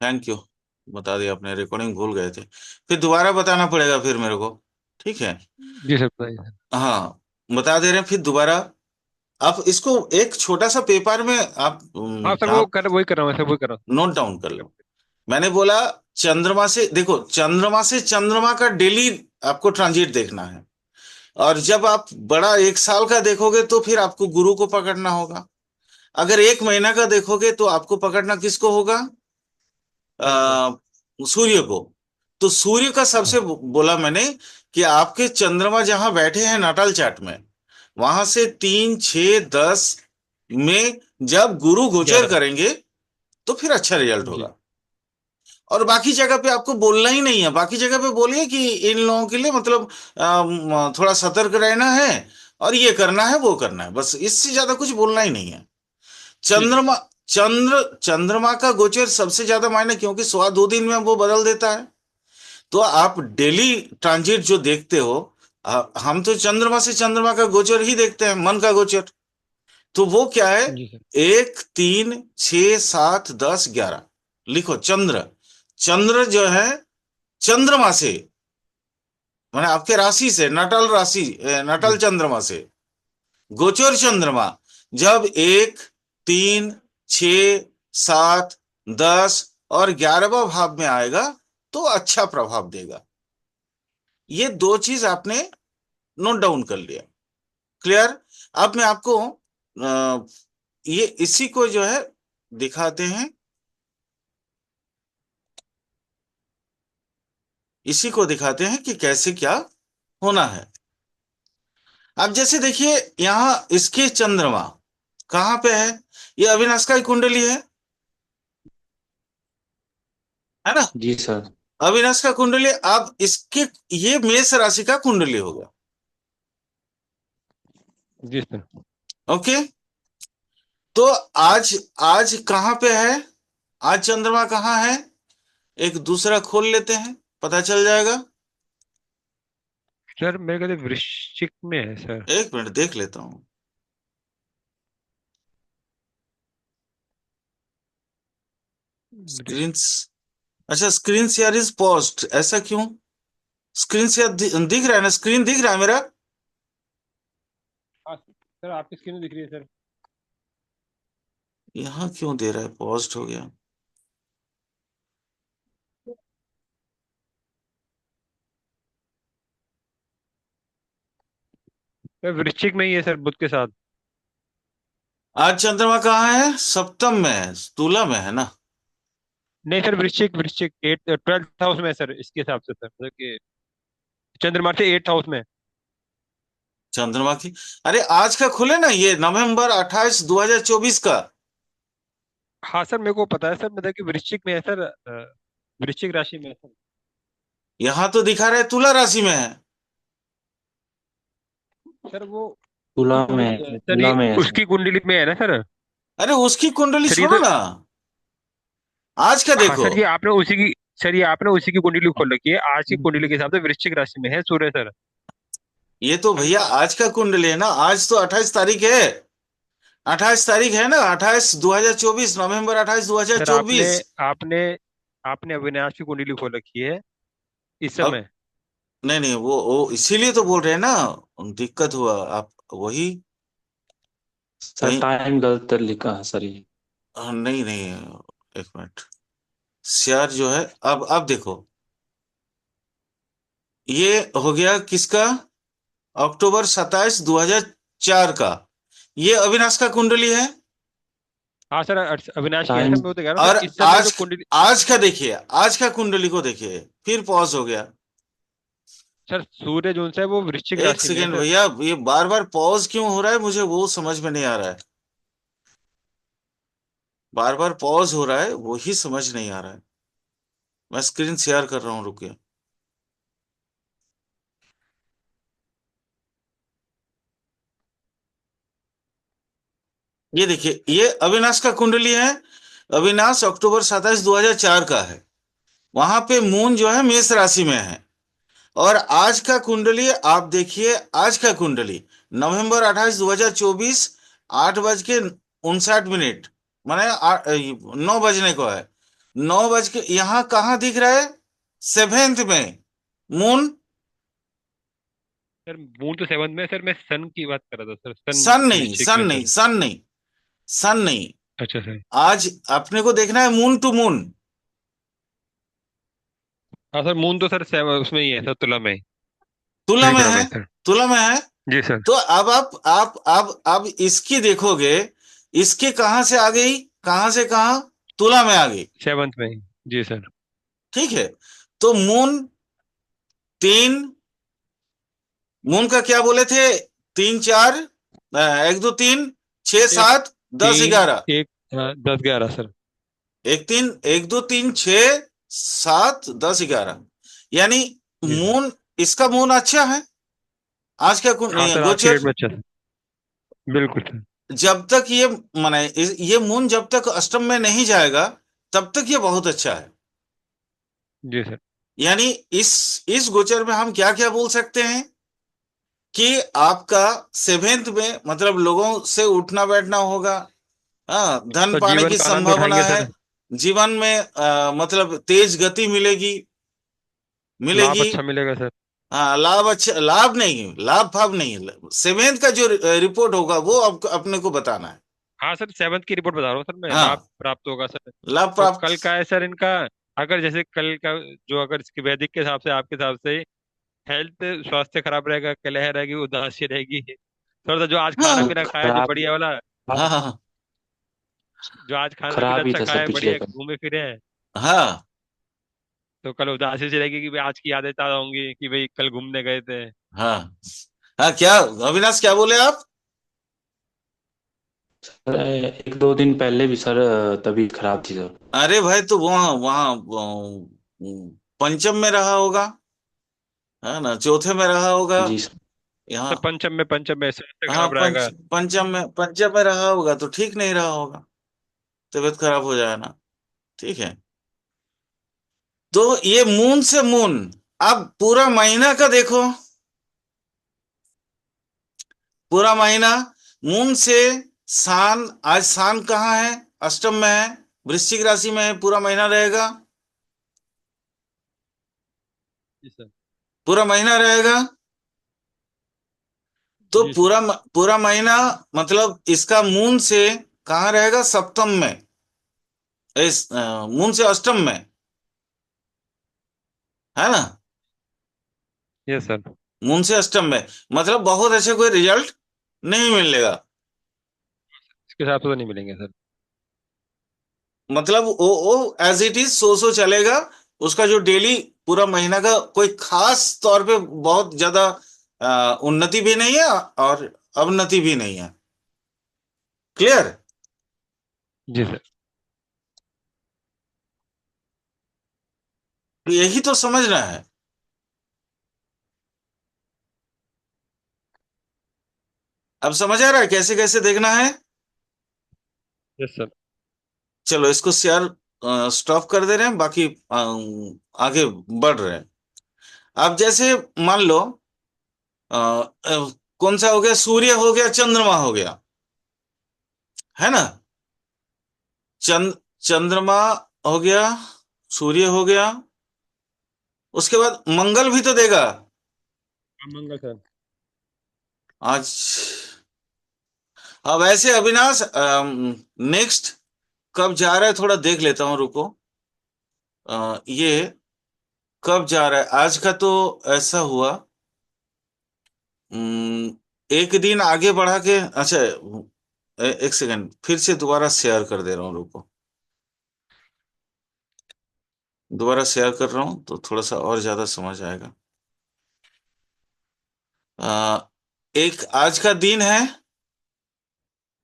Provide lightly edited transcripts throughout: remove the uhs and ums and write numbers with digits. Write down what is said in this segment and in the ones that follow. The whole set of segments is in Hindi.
Thank you. बता दिया आपने, रिकॉर्डिंग भूल गए थे। फिर दोबारा बताना पड़ेगा फिर मेरे को। ठीक है। जी सर बताइए सर। हाँ, बता दे रहे हैं फिर दोबारा। आप इसको एक छोटा सा पेपर में आप हाँ सर जहाँ वही कर रहा हूँ सर, वही कर रहा नोट डाउन कर लो। मैंने बोला, चंद्रमा से देखो, चंद्रमा से चंद्रमा का डेली आपको ट्रांजिट देखना है। और जब आप बड़ा 1 साल का देखोगे तो फिर आपको गुरु को पकड़ना होगा। अगर 1 महीना का देखोगे तो आपको पकड़ना किसको होगा? हूँ सर। आ, सूर्य को। तो सूर्य का सबसे हाँ बोला मैंने कि आपके चंद्रमा जहां बैठे हैं नाटल चार्ट में, वहां से 3, 6, 10 में जब गुरु गोचर 11। करेंगे तो फिर अच्छा रिजल्ट जी। होगा। और बाकी जगह पे आपको बोलना ही नहीं है। बाकी जगह पे बोलिए कि इन लोगों के लिए मतलब थोड़ा सतर्क रहना है, और ये करना है वो करना है, बस इससे ज्यादा कुछ बोलना ही नहीं है। ठीक है चंद्रमा, चंद्रमा का गोचर सबसे ज्यादा मायने, क्योंकि 1.25 दिन में वो बदल देता है। तो आप डेली ट्रांजिट जो देखते हो, हम तो चंद्रमा से चंद्रमा का गोचर ही देखते हैं, मन का गोचर। तो वो क्या है? जी सर। 1, 3, 6, 7, 10, 11। लिखो चंद्र। चंद्र जो है, चंद्रमा से माने आपके राशि से, नटल राशि, नटल जी। चंद्रमा से गोचर चंद्रमा जब 1, 3, 6, 7, 10 और 11वां भाव में आएगा तो अच्छा प्रभाव देगा। ये दो चीज आपने नोट डाउन कर लिया। क्लियर? अब मैं आपको ये इसी को जो है दिखाते हैं। इसी को दिखाते हैं कि कैसे क्या होना है। अब जैसे देखिए, यहाँ इसके चंद्रमा कहाँ पे है? ये अविनाश का ही कुंडली है ना? जी सर। अविनाश का कुंडली। अब इसके, ये मेष राशि का कुंडली होगा। जी सर। ओके। तो आज, आज कहाँ पे है? आज चंद्रमा कहाँ है? एक दूसरा खोल लेते हैं, पता चल जाएगा। सर मेरे ख्याल से वृश्चिक में है सर। 1 मिनट देख लेता हूँ। स्क्रीन, वृश्चिक। अच्छा, स्क्रीन शेयर इज पॉज्ड, ऐसा क्यों? स्क्रीन शेयर दिख रहा है ना? स्क्रीन दिख रहा है मेरा? हाँ सर आपकी स्क्रीन में दिख रही है सर। यहाँ क्यों दे रहा है पॉज्ड हो गया? सर वृश्चिक में ही है सर, बुध के साथ। आज चंद्रमा कहाँ है? सप्तम में है, तुला में है ना? नहीं सर, वृश्चिक वृश्चिक 12th हाउस में है सर, इसके हिसाब से सर, मतलब कि चंद्रमा से 8th हाउस में। चंद्रमा की, अरे आज का खुले ना, ये नवंबर 28 2024 का। हाँ सर मेरे को पता है सर, मतलब कि वृश्चिक में है सर, वृश्चिक राशि में है सर। यहाँ तो दिखा रहा है तुला राशि में है। सर वो उसकी तुला में कुंडली है, सर, तुला ये में है सर। उसकी कुंडली में है ना सर। अरे उसकी कुंडली सर ये छोड़ो तो, ना, आज का हाँ देखो। सर ये आपने उसी की, सर ये आपने उसी की कुंडली खोल रखी है, आज की कुंडली के हिसाब से वृश्चिक राशि में है सूर्य सर। ये तो भैया आज का कुंडली है ना, आज तो 28 तारीख है। 28 तारीख है ना, 28 2024, नवंबर 28 दो हजार सर आपने चौबीस आपने आपने अविनाश की कुंडली खोल रखी है इस अब समय। नहीं नहीं, वो इसीलिए तो बोल रहे हैं ना, दिक्कत हुआ आप वही सर कहीं। टाइम गलत लिखा है सर ये। नहीं नहीं, 1 मिनट। शेयर जो है, अब देखो, ये हो गया किसका? अक्टूबर 27 2004 का। ये अविनाश का कुंडली है। हाँ सर अविनाश की है सर, टाइम मैं वो तो कह रहा हूँ और सर इस समय जो कुंडली। आज का देखिए, आज का कुंडली को देखिए, फिर पॉज हो गया। सर सूर्य जो है वो वृश्चिक एक राशि में है सेकेंड सर। भैया, ये बार बार पॉज क्यों हो रहा है मुझे वो समझ में नहीं आ रहा है। बार बार पॉज हो रहा है, वो ही समझ नहीं आ रहा है। मैं स्क्रीन शेयर कर रहा हूँ, रुकिए। ये देखिए, ये अविनाश का कुंडली है। अविनाश अक्टूबर 27 2004 का है। वहां पे मून जो है मेष राशि में है। और आज का कुंडली आप देखिए, आज का कुंडली नवंबर 28 2024, 8 बज के 59 मिनट, माने 9 बजने को है। 9 बज के यहाँ कहाँ दिख रहा है? सेवेंथ में मून। सर मून तो सेवंथ में है, सर मैं सन की बात कर रहा था सर, सन सन नहीं, वृश्चिक सन में नहीं, सर। सन नहीं, सन नहीं। अच्छा सर। आज अपने को देखना है मून टू मून। हाँ सर, मून तो सर उसमें ही है सर, तुला में, तुला में लिब्रा है, में सर। तुला में है। जी सर। तो अब आप इसकी देखोगे, इसके कहां से आ गई, कहां से कहां? तुला में आ गई। सेवंथ में ही। जी सर। ठीक है। तो मून 3, मून का क्या बोले थे? 3 4, 1 2 3 6 एक 7 10 तीन 11। एक 10 11 सर। 1 3 1 2 3 6 7 10 11, यानी जी सर। मून, इसका मून अच्छा है। आज का हाँ सर, आज की गोचर, डेट में अच्छा सर। बिल्कुल सर। जब तक ये माने ये मून जब तक अष्टम में नहीं जाएगा, तब तक ये बहुत अच्छा है। जी सर। यानी इस गोचर में हम क्या क्या बोल सकते हैं कि आपका सेवेंथ में मतलब लोगों से उठना बैठना होगा। हाँ, धन तो पाने जीवन की का आनंद संभावना उठाएंगे है। सर। जीवन में मतलब तेज गति मिलेगी, लाभ मिलेगी। अच्छा मिलेगा सर। हाँ, लाभ, अच्छा लाभ नहीं, लाभ फाभ नहीं, सेवेंथ का जो रिपोर्ट होगा वो अपने को बताना है। हाँ सर, सेवंथ की रिपोर्ट बता रहा हूँ सर मैं, लाभ हाँ, प्राप्त होगा सर। लाभ तो प्राप्त। कल का है सर इनका, अगर जैसे कल का, जो अगर इसके वैदिक के हिसाब से, आपके हिसाब से हेल्थ, स्वास्थ्य खराब रहेगा, कलह रहेगी, उदासी रहेगी, थोड़ा सा जो आज खाना हाँ पीना खाया जो खराब बढ़िया वाला, हाँ हाँ जो आज खाना पीना खराब ही अच्छा था सर खाया, पिछले बढ़िया का। घूमे फिरे हैं, हाँ तो कल उदासी से रहेगी कि भाई आज की यादें ताजा होंगी कि भाई कल घूमने गए थे। हाँ हाँ। क्या अविनाश, क्या बोले आप? सर 1 2 दिन पहले भी सर तबीयत खराब थी सर। अरे भाई, तो वहाँ वहाँ पंचम में रहा होगा, है ना, चौथे में रहा होगा जी सर। तो यहाँ। पंचम में स्वास्थ्य हाँ, खराब रहेगा। पंचम में रहा होगा तो ठीक नहीं रहा होगा, तबीयत खराब हो जाए ना। ठीक है। तो ये मून से मून, अब पूरा महीना का देखो, पूरा महीना मून से सान, आज सान कहाँ है? अष्टम में है, वृश्चिक राशि में है, पूरा महीना रहेगा, जी सर। पूरा महीना रहेगा। तो जी सर। पूरा महीना मतलब इसका मून से कहाँ रहेगा? सप्तम में, मून से अष्टम में, है ना। Yes sir. मून से अष्टम में मतलब बहुत अच्छे कोई रिजल्ट नहीं मिलेगा। इसके हिसाब से तो नहीं मिलेंगे सर। मतलब वो एज इट इज सो चलेगा। उसका जो डेली पूरा महीना का कोई खास तौर पे बहुत ज्यादा उन्नति भी नहीं है और अवनति भी नहीं है। क्लियर? जी सर। यही तो समझना है। अब समझ आ रहा है कैसे कैसे देखना है? Yes sir. चलो इसको शेयर स्टॉप कर दे रहे हैं, बाकी आगे बढ़ रहे हैं। अब जैसे मान लो कौन सा हो गया? सूर्य हो गया, चंद्रमा हो गया, है ना। चंद्रमा हो गया, सूर्य हो गया, उसके बाद मंगल भी तो देगा मंगल सर। आज। अब ऐसे अविनाश, नेक्स्ट कब जा रहा है थोड़ा देख लेता हूँ, रुको। ये कब जा रहा है? आज का तो ऐसा हुआ, एक दिन आगे बढ़ा के, अच्छा, 1 सेकंड, फिर से दोबारा शेयर कर दे रहा हूँ, रुको। दोबारा शेयर कर रहा हूँ तो थोड़ा सा और ज्यादा समझ आएगा। अ, एक आज का दिन है,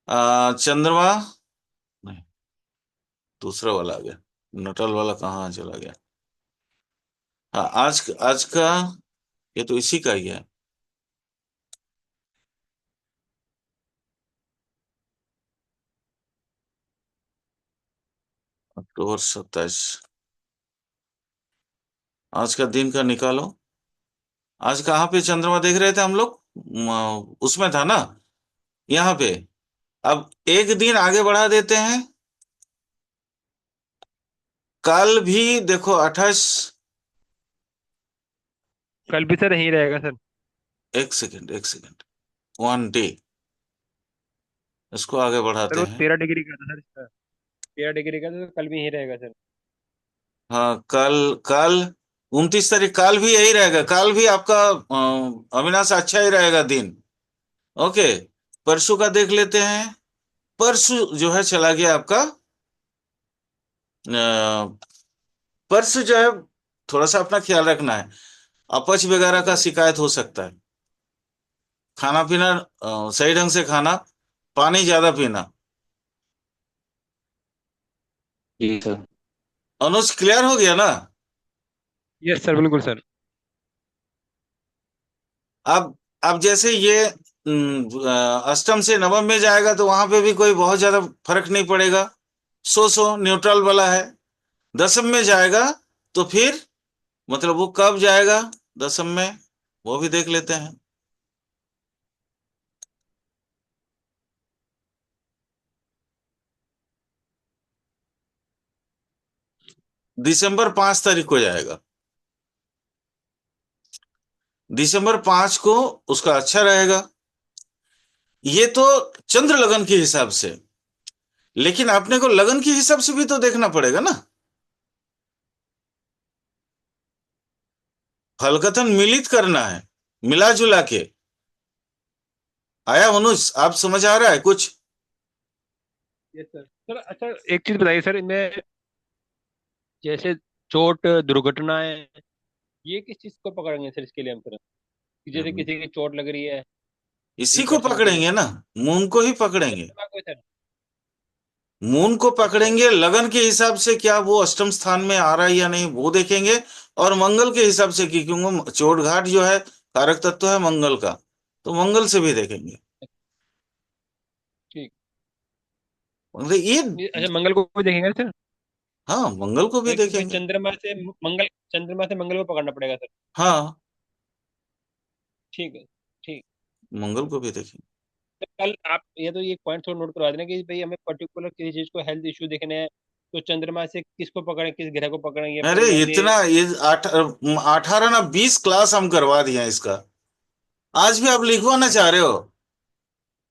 चंद्रमा, नहीं, दूसरा वाला आ गया, नटल वाला कहाँ चला गया? हाँ, आज आज का, ये तो इसी का ही है। अक्टूबर 27, आज का दिन का निकालो। आज कहाँ पे चंद्रमा देख रहे थे हम लोग? उसमें था ना, यहाँ पे। अब एक दिन आगे बढ़ा देते हैं, कल भी देखो 28। कल भी सर यही रहेगा सर। एक सेकंड, एक सेकंड। 1 डे, इसको आगे सर बढ़ाते वो हैं। 13 डिग्री का था सर इसका। 13 डिग्री का तो कल भी यही रहेगा सर। हाँ, कल कल 29 तारीख, कल भी यही रहेगा। कल भी आपका अविनाश अच्छा ही रहेगा दिन। ओके। परसों का देख लेते हैं। परसों जो है चला गया आपका, परसों जो है थोड़ा सा अपना ख्याल रखना है। अपच वगैरह ठीक है का सर। शिकायत हो सकता है। खाना पीना सही ढंग से खाना, पानी ज्यादा पीना। जी सर। अनुज, क्लियर हो गया ना? यस सर, बिल्कुल सर। अब जैसे ये अष्टम से नवम में जाएगा तो वहां पे भी कोई बहुत ज्यादा फर्क नहीं पड़ेगा। सो न्यूट्रल वाला है। दसम में जाएगा तो फिर मतलब वो कब जाएगा दसम में, वो भी देख लेते हैं। दिसंबर 5 तारीख को जाएगा। दिसंबर 5 को उसका अच्छा रहेगा। ये तो चंद्र लगन के हिसाब से, लेकिन अपने को लगन के हिसाब से भी तो देखना पड़ेगा ना। फलकथन मिलित करना है, मिला जुला के। आया मनुज, आप समझ आ रहा है कुछ? Yes sir. सर अच्छा, एक चीज बताइए सर, इनमें जैसे चोट दुर्घटनाएं, ये किस चीज को पकड़ेंगे सर इसके लिए हम सर? कि जैसे किसी की चोट लग रही है, इसी किसी को पर्सन को। पकड़ेंगे ना, मून को ही पकड़ेंगे। चंद्रमा को सर? मून को अच्छा। पकड़ेंगे, लगन के हिसाब से क्या वो अष्टम स्थान में आ रहा है या नहीं वो देखेंगे। और मंगल के हिसाब से कि क्योंकि चोट घाट जो है कारक तत्व है मंगल का, तो मंगल से भी देखेंगे। ठीक। मतलब ये, अच्छा, मंगल को भी देखेंगे सर? हाँ मंगल को भी भाई कि भाई देखेंगे। चंद्रमा से मंगल को पकड़ना पड़ेगा सर। हाँ, ठीक है। ठीक। मंगल को भी देखेंगे। तो कल आप ये तो ये पॉइंट थोड़ा नोट करवा देना कि भाई हमें पर्टिकुलर किसी चीज को हेल्थ इशू देखने हैं, तो चंद्रमा से किसको पकड़े, किस ग्रह को पकड़ें, ये अरे अपन ये। इतना ये 18 ना 20 क्लास हम करवा दिए हैं इसका। आज भी आप लिखवाना चाह रहे हो?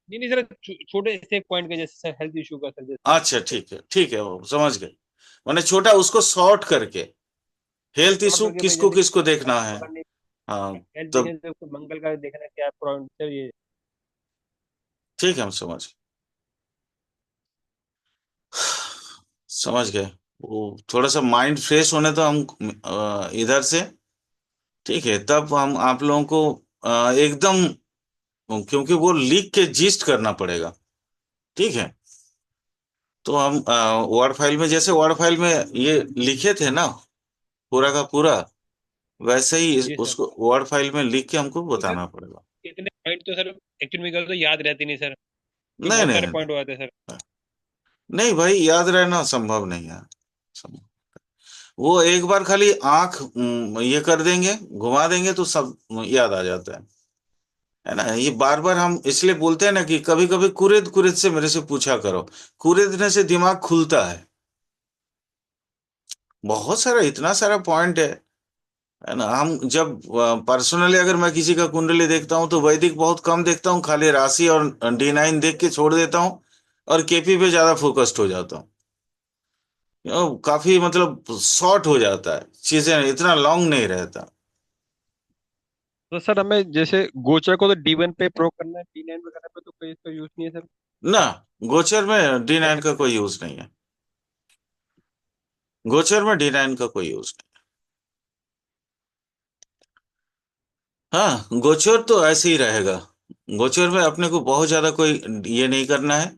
नहीं नहीं सर, छोटे से पॉइंट के जैसे सर हेल्थ इशू का सर जैसे। अच्छा ठीक है, ठीक है, वो समझ गए। मैंने छोटा उसको शॉर्ट करके, हेल्थ नोट इशू करके भाई किसको जैसे किसको हेल्थ देखना है। पकड़नी, हाँ, हेल्थ तब देखने से मंगल का देखना क्या प्रॉब्लम सर ये। ठीक है, हम समझ समझ गए। वो थोड़ा सा माइंड फ्रेश होने तो हम इधर से, ठीक है, तब हम आप लोगों को एकदम, क्योंकि वो लिख के जिस्ट करना पड़ेगा। ठीक है, तो हम वर्ड फाइल में, जैसे वर्ड फाइल में ये लिखे थे ना पूरा का पूरा, वैसे ही जी सर। उसको वर्ड फाइल में लिख के हमको तो सर बताना पड़ेगा। इतने पॉइंट तो सर एक्चुअली में तो याद रहती नहीं सर, कि नहीं बहुत नहीं सारे नहीं पॉइंट हो जाते हैं सर। नहीं भाई, याद रहना संभव नहीं है। वो एक बार खाली आंख ये कर देंगे, घुमा देंगे तो सब याद आ जाता है ना। ये बार बार हम इसलिए बोलते हैं ना कि कभी कभी कुरेद कुरेद से मेरे से पूछा करो। कुरेदने से दिमाग खुलता है। बहुत सारा, इतना सारा पॉइंट है ना। हम जब पर्सनली अगर मैं किसी का कुंडली देखता हूँ तो वैदिक बहुत कम देखता हूँ, खाली राशि और D9 देख के छोड़ देता हूँ, और केपी पे ज्यादा फोकस्ड हो जाता हूँ। काफी मतलब शॉर्ट हो जाता है, चीजें इतना लॉन्ग नहीं रहता। तो सर हमें जैसे गोचर को तो D1 पे प्रयोग करना है, D9 पे करना पे तो कोई इसका यूज नहीं है सर? ना, गोचर में D9 का कोई यूज नहीं है। गोचर में D9 का कोई यूज नहीं। हाँ, गोचर तो ऐसे ही रहेगा। गोचर में अपने को बहुत ज्यादा कोई ये नहीं करना है।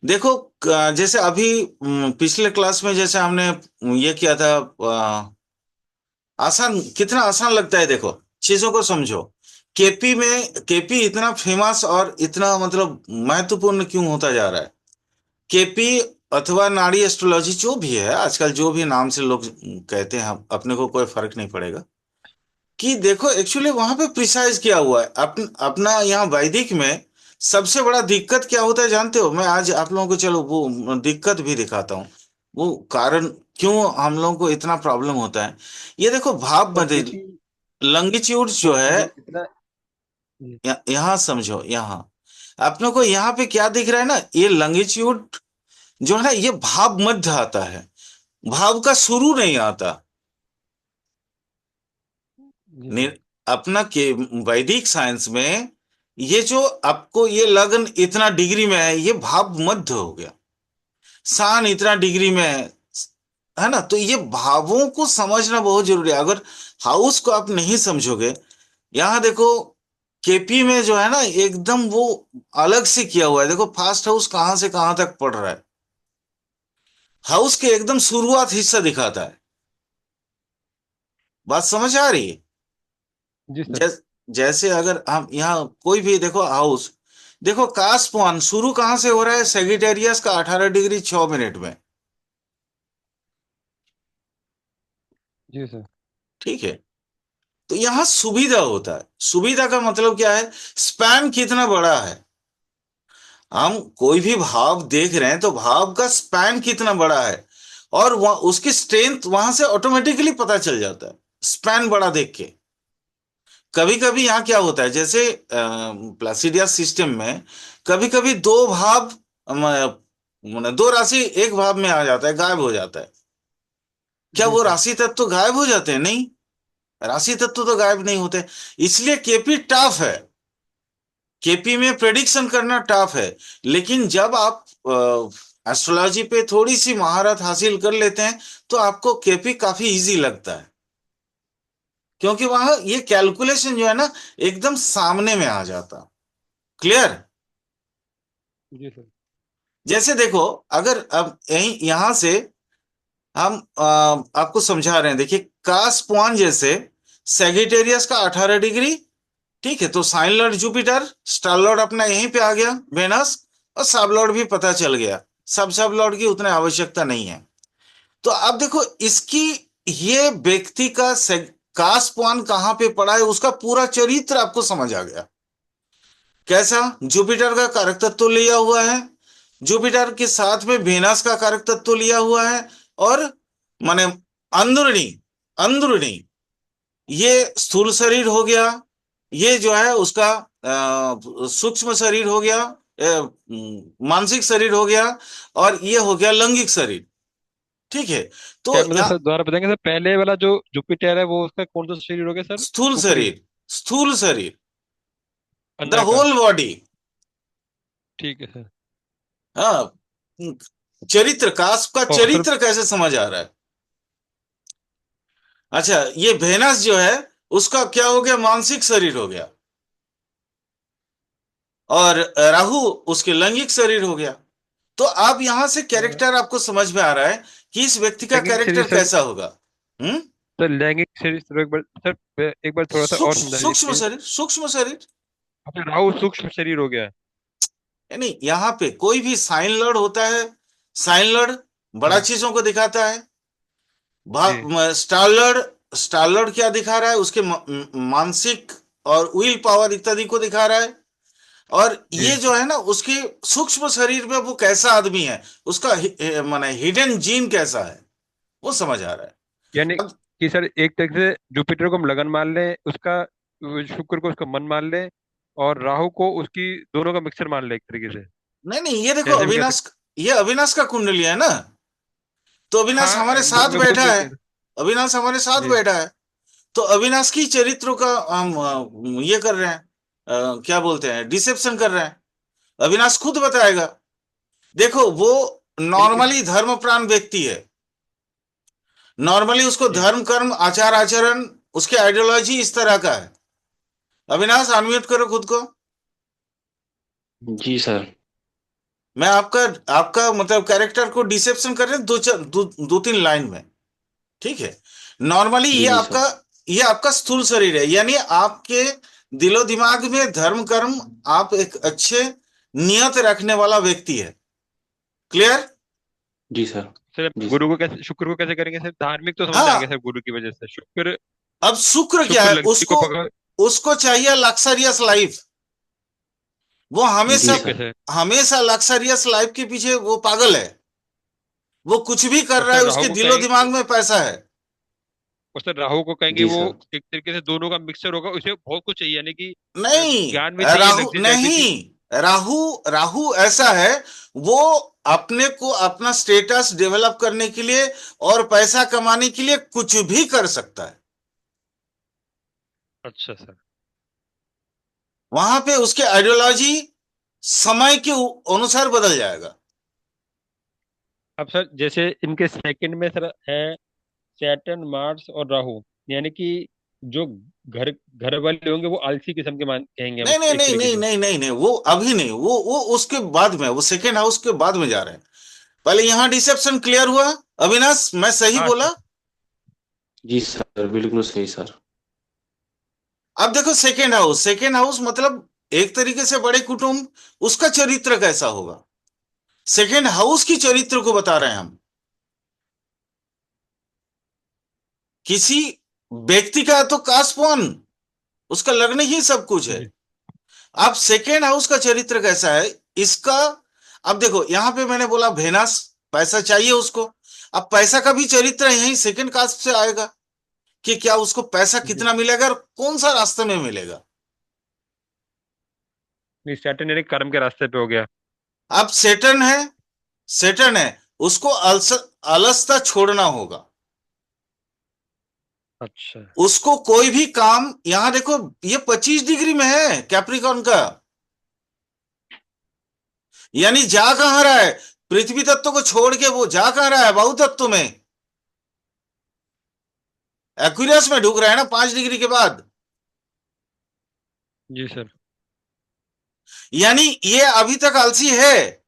देखो, जैसे अभी पिछले क्लास में जैसे हमने ये किया था, आसान, कितना आसान लगता है देखो, चीजों को समझो। केपी में, केपी इतना फेमस और इतना मतलब महत्वपूर्ण क्यों होता जा रहा है? केपी अथवा नाड़ी एस्ट्रोलॉजी जो भी है आजकल, जो भी नाम से लोग कहते हैं, अपने को कोई फर्क नहीं पड़ेगा। कि देखो एक्चुअली वहां पे प्रिसाइज किया हुआ है। अपना यहाँ वैदिक में सबसे बड़ा दिक्कत क्या होता है जानते हो? मैं आज आप लोगों को चलो वो दिक्कत भी दिखाता हूँ। वो कारण क्यों हम लोगों को इतना प्रॉब्लम होता है। ये देखो भाप सर बदल, क्योंकि लंगिट्यूड जो है, ऑक्सीजन इतना। हम्म, यहाँ समझो, यहाँ अपने को यहाँ पे क्या दिख रहा है ना, ये लंगिट्यूड जो है ना, ये भाव मध्य आता है, भाव का शुरू नहीं आता। जी नि- सर। अपना के वैदिक साइंस में ये जो आपको ये लगन इतना डिग्री में है, ये भाव मध्य हो गया। सान इतना डिग्री में है ना। तो ये भावों को समझना बहुत जरूरी है। अगर हाउस को आप नहीं समझोगे, यहाँ देखो केपी में जो है ना, एकदम वो अलग से किया हुआ है। देखो फास्ट हाउस कहाँ से कहाँ तक पड़ रहा है, हाउस के एकदम शुरुआत हिस्सा दिखाता है। बात समझ आ रही है। जी सर। जैसे अगर हम यहाँ कोई भी देखो हाउस, देखो कास्पॉन शुरू कहाँ से हो रहा है, सेगिटेरियस का 18 डिग्री 6 मिनट में। जी सर। ठीक है। तो यहाँ सुविधा होता है। सुविधा का मतलब क्या है, स्पैन कितना बड़ा है। हम कोई भी भाव देख रहे हैं तो भाव का स्पैन कितना बड़ा है, और वह उसकी स्ट्रेंथ वहां से ऑटोमेटिकली पता चल जाता है, स्पैन बड़ा देख के। कभी कभी यहाँ क्या होता है, जैसे प्लासिडियस सिस्टम में कभी कभी दो भाव, दो राशि एक भाव में आ जाता है, गायब हो जाता है। क्या जी वो सर। राशि तत्व तो गायब हो जाते हैं? नहीं, राशि तत्व तो गायब नहीं होते। इसलिए केपी टफ है, केपी में प्रेडिक्शन करना टफ है। लेकिन जब आप एस्ट्रोलॉजी पे थोड़ी सी महारत हासिल कर लेते हैं, तो आपको केपी काफी इजी लगता है, क्योंकि वहां ये कैलकुलेशन जो है ना, एकदम सामने में आ जाता। क्लियर। जी सर। जैसे देखो, अगर अब यहीं यहां से हम आपको समझा रहे हैं, देखिए कास्पॉन जैसे सेगिटेरियस का 18 डिग्री, ठीक है, तो sign lord Jupiter, star lord अपना यहीं पे आ गया वेनस, और सब लॉर्ड भी पता चल गया। सब लॉर्ड की उतनी आवश्यकता नहीं है। तो आप देखो इसकी, ये व्यक्ति का कास्पॉन कहाँ पे पड़ा है, उसका पूरा चरित्र आपको समझ आ गया। कैसा, जुपिटर का कारक तत्व लिया हुआ है, जुपिटर के साथ में वेनस का कारक तत्व लिया हुआ है, और माने अंदरूनी, अंदरूनी ये स्थूल शरीर हो गया, ये जो है उसका सूक्ष्म शरीर हो गया, मानसिक शरीर हो गया, और ये हो गया लैंगिक शरीर। ठीक है। तो क्या मतलब सर दोबारा बताएंगे सर, पहले वाला जो जुपिटर है वो उसका कौन सा शरीर हो गया सर? स्थूल ऊपरी। शरीर, स्थूल शरीर, द अंदर का। Whole body. ठीक है सर। हाँ, चरित्र, कास्ट का और सर। चरित्र कैसे समझ आ रहा है। अच्छा, ये वेनस जो है, उसका क्या हो गया, मानसिक शरीर हो गया, और राहु उसके लैंगिक शरीर हो गया। तो आप यहां से कैरेक्टर आपको समझ में आ रहा है कि इस व्यक्ति का लैंगिक शरीर कैरेक्टर सर। कैसा होगा। हम्म। सर लैंगिक शरीर सर, एक बार सर एक बार थोड़ा सा और सूक्ष्म समझा दीजिए सूक्ष्म प्लीज। शरीर, सूक्ष्म शरीर। अच्छा, राहु सूक्ष्म शरीर हो गया है। यानी यहाँ पे कोई भी साइन लर्ड होता है, साइन लर्ड बड़ा हाँ। चीजों को दिखाता है। जी। स्टार लर्ड क्या दिखा रहा है, उसके मानसिक और विल पावर इत्यादि को दिखा रहा है। और ये जी। जो है ना, उसके सूक्ष्म शरीर में वो कैसा आदमी है, उसका माने हिडन जीन कैसा है, वो समझ आ रहा है। यानी अब कि सर एक तरीके से जुपिटर को हम लगन मान लें उसका, शुक्र को उसका मन मान लें, और राहु को उसकी दोनों का मिक्सर मान लें एक तरीके से। नहीं नहीं, ये देखो ऐसे भी कह अविनाश, सकते। ये अविनाश का कुंडली है ना। तो अविनाश हाँ, हमारे साथ मैं खुद बैठा वही है, कह रहा अविनाश हमारे साथ हूँ। जी। बैठा है। तो अविनाश की चरित्रों का हम ये कर रहे हैं, क्या बोलते हैं, डिसेप्शन कर रहे हैं। अविनाश खुद बताएगा। देखो वो यानी नॉर्मली धर्मप्राण व्यक्ति है, नॉर्मली उसको जी। धर्म कर्म आचार आचरण, उसकी आइडियोलॉजी इस तरह का है। अविनाश अनम्यूट करो खुद को। जी सर। मैं आपका आपका मतलब कैरेक्टर को डिसेप्शन कर रहे हैं दो तीन लाइन में। ठीक है। नॉर्मली जी जी सर। ये आपका स्थूल शरीर है, यानी आपके दिलो दिमाग में धर्म कर्म, आप एक अच्छे नियत रखने वाला व्यक्ति है। क्लियर। जी सर। सर जी गुरु सर। को कैसे, शुक्र को कैसे करेंगे सर? धार्मिक तो समझ जाएंगे हाँ, सर गुरु की वजह से। शुक्र। अब शुक्र क्या शुक्र है, लड़की को उसको पकड़। उसको चाहिए लक्सरियस लाइफ। वो जी हमेशा ठीक है सर। सर। हमेशा लक्सरियस लाइफ के पीछे वो पागल है। वो कुछ भी कर और रहा सर है, राहु उसके को दिलो दिमाग कहेंगे, में पैसा है। और सर राहु को कहेंगे जी वो सर। एक तरीके से दोनों का मिक्सर होगा, उसे बहुत कुछ चाहिए, यानी कि ज्ञान भी नहीं चाहिए, राहु लग्जरी लाइफ भी नहीं, चाहिए। राहु राहु ऐसा है, वो अपने को अपना स्टेटस डेवलप करने के लिए और पैसा कमाने के लिए कुछ भी कर सकता है। अच्छा सर। वहां पे उसके आइडियोलॉजी समय के अनुसार बदल जाएगा। अब सर जैसे इनके सेकंड में सर है सैटर्न, मार्स और राहु, यानी कि जो घर घर वाले होंगे वो आलसी किस्म के मान कहेंगे हम नहीं नहीं एक नहीं तरीके नहीं से। नहीं नहीं नहीं, वो अभी नहीं, वो उसके बाद में, वो सेकेंड हाउस के बाद में जा रहे हैं। पहले यहां डिसेप्शन क्लियर हुआ। अविनाश, मैं सही हाँ सर। बोला? जी सर, बिल्कुल सही सर। अब देखो सेकेंड हाउस, सेकेंड हाउस मतलब एक तरीके से बड़े कुटुंब, उसका चरित्र कैसा होगा, सेकेंड हाउस की चरित्र को बता रहे हैं हम। किसी व्यक्ति का तो कास्पन, उसका लगने ही सब कुछ है। जी अब सेकेंड हाउस का चरित्र कैसा है इसका, अब देखो यहां पे मैंने बोला वेनस, पैसा चाहिए उसको। अब पैसा का भी चरित्र यही सेकेंड कास्ट से आएगा, कि क्या उसको पैसा जी। कितना मिलेगा और कौन सा रास्ते में मिलेगा। नहीं, सैटर्न यानी कर्म के रास्ते पे हो गया। अब सेटर्न है, सेटर्न है, उसको अलसता छोड़ना होगा। अच्छा। उसको कोई भी काम, यहां देखो ये 25 डिग्री में है कैप्रिकॉर्न का, यानी जा कहां रहा है, पृथ्वी तत्व को छोड़ के वो जा कहां रहा है, वायु तत्व में, एक्वेरियस में ढुक रहा है ना 5 डिग्री के बाद। जी सर। यानी ये अभी तक आलसी है,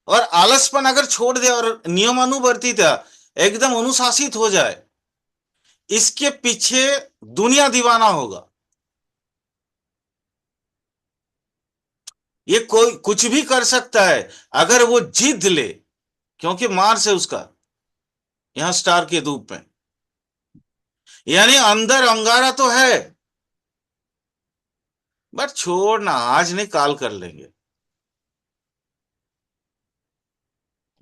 और आलसपन अगर छोड़ दे और नियमानुवर्तिता एकदम अनुशासित हो जाए, इसके पीछे दुनिया दीवाना होगा। ये कोई कुछ भी कर सकता है अगर वो जिद ले, क्योंकि मार्स है उसका यहां स्टार के रूप में, यानी अंदर अंगारा तो है, बट छोड़ना, आज नहीं काल कर लेंगे।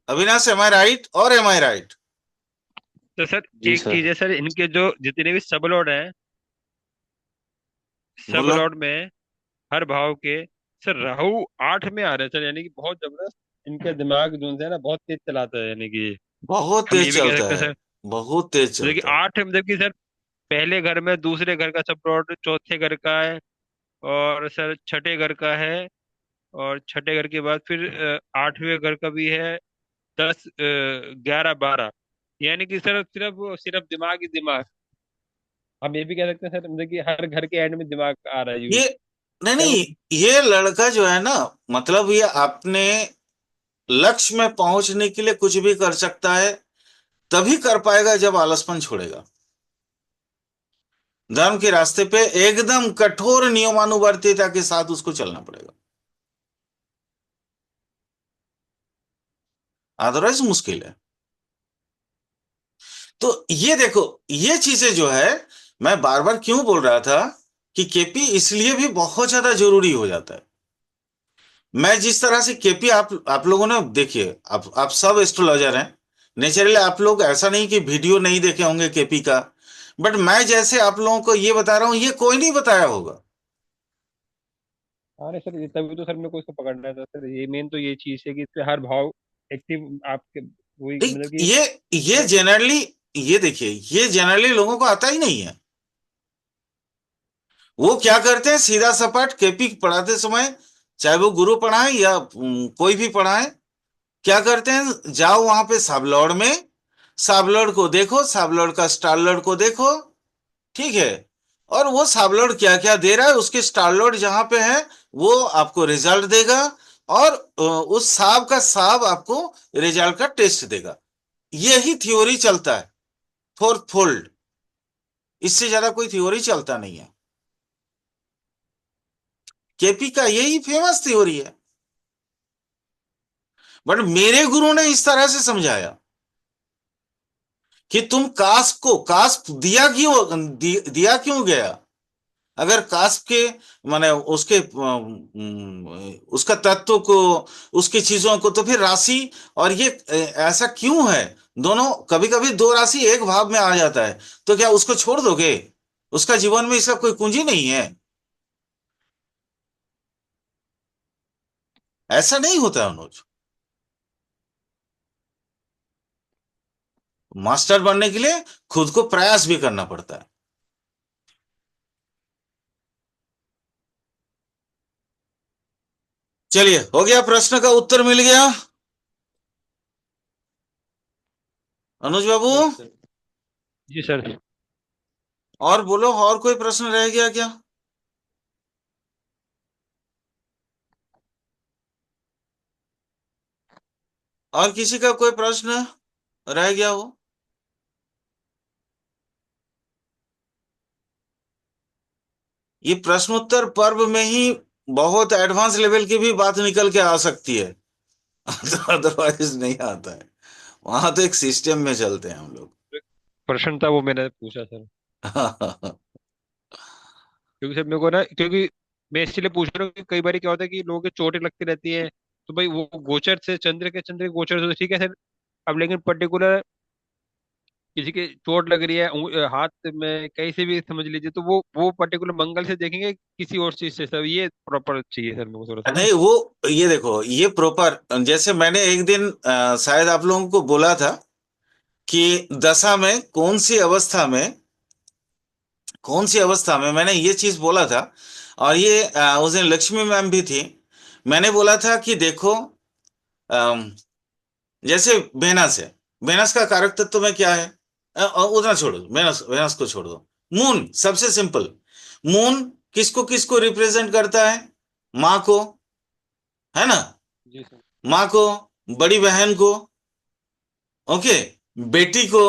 अविनाश, एम आई राइट और एम आई राइट? तो सर जी एक चीज सर। है सर, इनके जो जितने भी सब लॉर्ड हैं, सब बोलो। लॉर्ड में हर भाव के सर राहु 8 में आ रहे हैं सर, यानी कि बहुत जबरदस्त इनके दिमाग जो है ना बहुत तेज चलाता है, यानी कि बहुत हम ये तेज भी कह चलता सकते हैं है, सर। बहुत तेज जैसे कि चलता है। 8 मतलब कि सर पहले घर में दूसरे घर का सब लॉर्ड, चौथे घर का है, और सर छठे घर का है, और छठे घर के बाद फिर 8वें घर का भी है, 10, 11, 12, यानी कि सर सिर्फ सिर्फ दिमाग ही दिमाग। हम ये भी कह सकते हैं सर, मतलब कि हर घर के एंड में दिमाग आ रहा है यूज। ये नहीं चाहे वो। नहीं, ये लड़का जो है ना, मतलब ये अपने लक्ष्य में पहुंचने के लिए कुछ भी कर सकता है, तभी कर पाएगा जब आलसपन छोड़ेगा। धर्म के रास्ते पे एकदम कठोर नियमानुवर्तिता के साथ उसको चलना पड़ेगा, अदरवाइज मुश्किल है। तो ये देखो, ये चीजें जो है, मैं बार बार क्यों बोल रहा था कि केपी इसलिए भी बहुत ज्यादा जरूरी हो जाता है। मैं जिस तरह से केपी, आप लोगों ने देखिए, आप सब एस्ट्रोलॉजर हैं, नेचुरली आप लोग ऐसा नहीं कि वीडियो नहीं देखे होंगे केपी का, बट मैं जैसे आप लोगों को ये बता रहा हूं, ये कोई नहीं बताया होगा। हाँ नहीं सर, ये तभी तो सर मेरे को इसको पकड़ना था सर, ये मेन तो ये चीज है कि इससे हर भाव एक्टिव आपके, वही ठीक, मतलब कि ये सर। जनरली, ये देखिए, ये जनरली लोगों को आता ही नहीं है। वो क्या करते हैं, सीधा सपाट केपी पढ़ाते समय, चाहे वो गुरु पढ़ाए या कोई भी पढ़ाए, क्या करते हैं, जाओ वहां पे साबलौड़ में, साबलौड़ को देखो, साबलौड़ का स्टार लॉर्ड को देखो, ठीक है, और वो साबलौड़ क्या क्या दे रहा है, उसके स्टार लॉर्ड जहां पे है वो आपको रिजल्ट देगा, और उस साब का साब आपको रिजल्ट का टेस्ट देगा। यही थ्योरी चलता है, फोर्थ फोल्ड, इससे ज्यादा कोई थ्योरी चलता नहीं है। केपी का यही फेमस थ्योरी है, बट मेरे गुरु ने इस तरह से समझाया कि तुम कास्ट को, कास्ट दिया क्यों, दिया क्यों गया, अगर कास्ट के माने उसके उसका तत्व को, उसकी चीजों को, तो फिर राशि और ये ऐसा क्यों है? दोनों, कभी कभी दो राशि एक भाव में आ जाता है, तो क्या उसको छोड़ दोगे? उसका जीवन में इसका कोई कुंजी नहीं है? ऐसा नहीं होता अनुज। मास्टर बनने के लिए खुद को प्रयास भी करना पड़ता है। चलिए, हो गया, प्रश्न का उत्तर मिल गया अनुज बाबू। Yes sir. जी सर। और बोलो, और कोई प्रश्न रह गया क्या? और किसी का कोई प्रश्न रह गया हो? ये प्रश्नोत्तर पर्व में ही बहुत एडवांस लेवल की भी बात निकल के आ सकती है। अदरवाइज नहीं आता है। वहां तो एक सिस्टम में चलते हैं हम लोग। प्रश्न था वो मैंने पूछा सर, क्योंकि सर मेरे को ना, क्योंकि मैं इसलिए पूछ रहा हूँ कि कई बार क्या होता है कि लोगों के चोटें लगती रहती है, तो भाई वो गोचर से, चंद्र के गोचर से तो ठीक है सर। अब लेकिन पर्टिकुलर किसी के चोट लग रही है हाथ में कहीं से भी समझ लीजिए, तो वो पर्टिकुलर मंगल से देखेंगे किसी और चीज से, सर ये प्रॉपर चाहिए सर मेरे को थोड़ा सा ना। नहीं, वो, ये देखो, ये प्रॉपर, जैसे मैंने एक दिन शायद आप लोगों को बोला था कि दशा में कौन सी अवस्था में मैंने ये चीज बोला था। और ये उस दिन लक्ष्मी मैम भी थी। मैंने बोला था कि देखो, अम, जैसे वेनस है, वेनस का कारक तत्व में क्या है? उतना छोड़ो, वेनस वेनस को छोड़ दो। मून सबसे सिंपल। मून किसको किसको रिप्रेजेंट करता है? माँ को, है ना? जी सर। माँ को, बड़ी बहन को, ओके, बेटी को,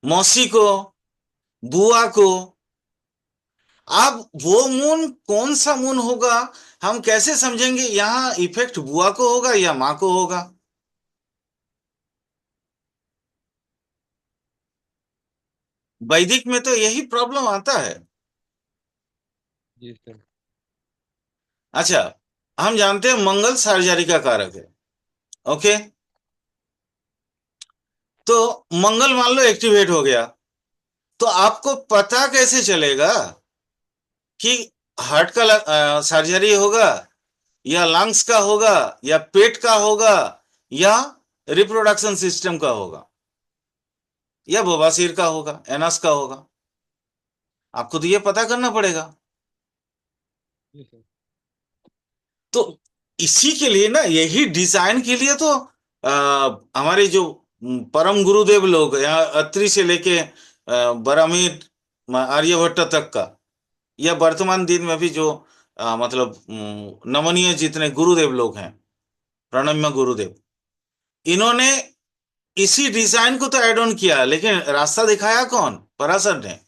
मौसी को, बुआ को। अब वो मून कौन सा मून होगा? हम कैसे समझेंगे यहाँ इफेक्ट बुआ को होगा या माँ को होगा? वैदिक में तो यही प्रॉब्लम आता है। जी सर। अच्छा, हम जानते हैं मंगल सर्जरी का कारक है, ओके। तो मंगल मान लो एक्टिवेट हो गया, तो आपको पता कैसे चलेगा कि हार्ट का सर्जरी होगा, या लंग्स का होगा, या पेट का होगा, या रिप्रोडक्शन सिस्टम का होगा, या बवासीर का होगा, एनस का होगा? आपको तो ये पता करना पड़ेगा। जी सर। तो इसी के लिए ना, यही डिजाइन के लिए तो हमारे जो परम गुरुदेव लोग, यहाँ अत्रि से लेके बरामीर, आर्यभट्ट तक का, या वर्तमान दिन में भी जो मतलब नमनीय जितने गुरुदेव लोग हैं, प्रणम्य गुरुदेव, इन्होंने इसी डिजाइन को तो ऐड ऑन किया, लेकिन रास्ता दिखाया कौन? पराशर ने।